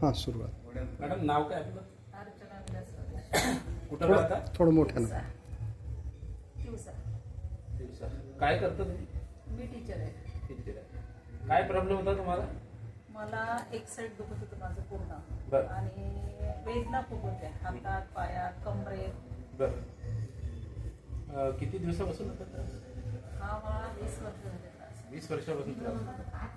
हां सुरुवात. मॅडम नाव काय आपलं? अर्चना विलास स्वदेश. कुठं राहता? थोडं मोठ्यानं. दिवसा दिवसा. काय करता तुम्ही? मी टीचर आहे. टीचर आहे. काय प्रॉब्लेम होता तुम्हाला? मला एक साईड दुखत होतं माझं पूर्ण बरं. आणि वेदना खूप होत्या हातात पायात कमरेत. बरं. किती दिवसापासून होता त्रास? हा मला 20 वर्ष झाले त्रास. 20 वर्षापासून त्रास होता.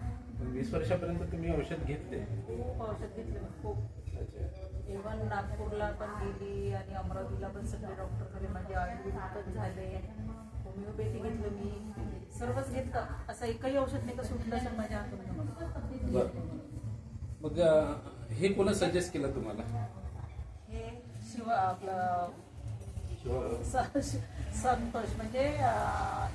20 वर्षापर्यंत तुम्ही औषध घेतले? खूप औषध घेतले मी खूप. अच्छा. इव्हन नागपूरला पण गेली आणि अमरावतीला पण सगळे डॉक्टर झाले माझे आयुर्वेदिक पण झाले होमिओपॅथी घेतलं मी सर्वच घेतलं असं एकही औषध नाही का सुटलं असेल माझ्या हातून. बरं. मग हे कोण सजेस्ट केलं तुम्हाला? हे आपलं संतोष म्हणजे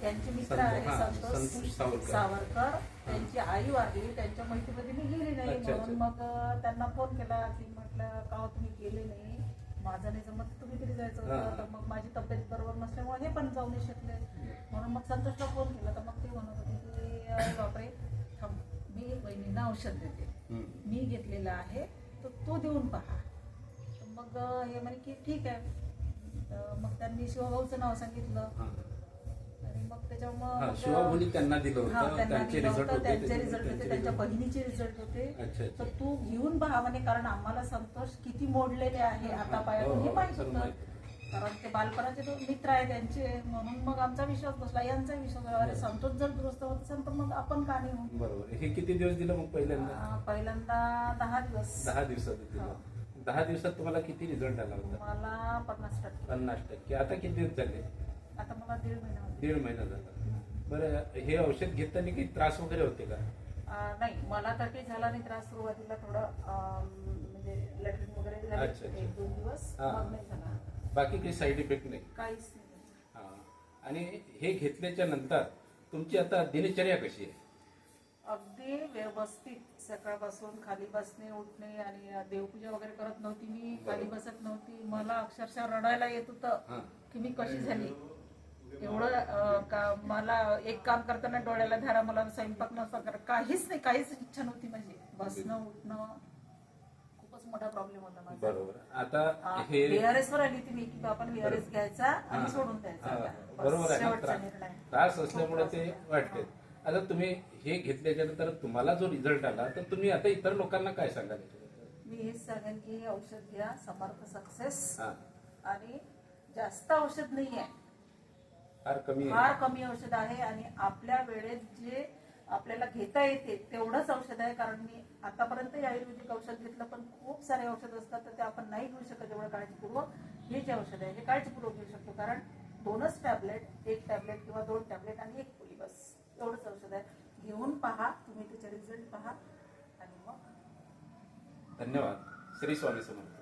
त्यांचे मित्र आहे संतोष सावरकर. त्यांची आई वारली त्यांच्या माहितीमध्ये मी गेली नाही म्हणून मग त्यांना फोन केला की म्हटलं का तुम्ही गेले नाही माझं नाही जमत तुम्ही तरी जायचं होतं तर मग माझी तब्येत बरोबर नसल्यामुळे हे पण जाऊ नाही शकले म्हणून मग संतोषला फोन केला तर मग ते म्हणत होते की अरे बापरे मी बहिणींना औषध देते मी घेतलेलं आहे तर तो देऊन पहा. मग हे म्हणे की ठीक आहे. मग त्यांनी शिवभाऊचं नाव सांगितलं आणि मग त्याच्यामुळे शिवभाऊनी त्यांना दिलं होतं. त्यांचे रिझल्ट होते त्यांच्या बहिणीचे रिझल्ट होते तर तू घेऊन पहा म्हणे कारण आम्हाला संतोष किती मोडलेले आहे आता पायातून हे माहित होतं कारण ते बालपणाचे मित्र आहे त्यांचे म्हणून मग आमचा विश्वास बसला यांचा विश्वास अरे संतोष जर दुरुस्त होत असेल तर मग आपण का नाही होऊ. बरोबर. हे किती दिवस दिलं मग पहिल्यांदा 10 दिवस. 10 दिवसात दिलं. 10 दिवसात तुम्हाला किती रिझल्ट आला होता? मला 50%. 50%. आता किती दिवस झाले? आता मला 1.5 महिना. 1.5 महिना झाला. बरं. हे औषध घेताना काही त्रास वगैरे होते का? नाही मला तर काही झाला नाही त्रास. सुरुवातीला थोडं म्हणजे लॅट्रिन वगैरे झाले 1-2 दिवस मग नाही झाला. बाकी काही साईड इफेक्ट नाही? काहीच नाही. आणि हे घेतल्याच्या नंतर तुमची आता दिनचर्या कशी आहे? अगदी व्यवस्थित. सकाळपासून खाली बसणे उठणे आणि देवपूजा वगैरे करत नव्हती मी खाली बसत नव्हती. मला अक्षरशः रडायला येत होतं की मी कशी झाली एवढं का मला एक काम करताना डोळ्याला धारा मला स्वयंपाक नसता करत काहीच नाही काहीच इच्छा नव्हती माझी. बसणं उठणं खूपच मोठा प्रॉब्लेम होता माझा. बरोबर. आता हे VRS वर आली होती मी की आपण VRS घ्यायचा आणि सोडून द्यायचा. बरोबर आहे. शेवटचा निर्णय. त्रास असल्यामुळे ते वाटते. आता तुम्ही हे घेतल्याच्या नंतर तुम्हाला जो रिझल्ट आला तर तुम्ही आता इतर लोकांना काय सांगाल? मी हेच सांगेन की हे औषध घ्या समर्थ सक्सेस आणि जास्त औषध नाहीये फार कमी औषध आहे आणि आपल्या वेळेत जे आपल्याला घेता येते तेवढंच औषध आहे कारण मी आतापर्यंत आयुर्वेदिक औषध घेतलं पण खूप सारे औषध असतात तर ते आपण नाही घेऊ शकत एवढं काळजीपूर्वक. हे जे औषध आहे हे काळजीपूर्वक घेऊ शकतो कारण 2च टॅबलेट 1 टॅबलेट किंवा 2 टॅबलेट आणि 1 गोळी बस एवढंच औषध आहे. घेऊन पहा तुम्ही त्याचे रिझल्ट पहा आणि मग. धन्यवाद. श्री स्वामी समर्थ.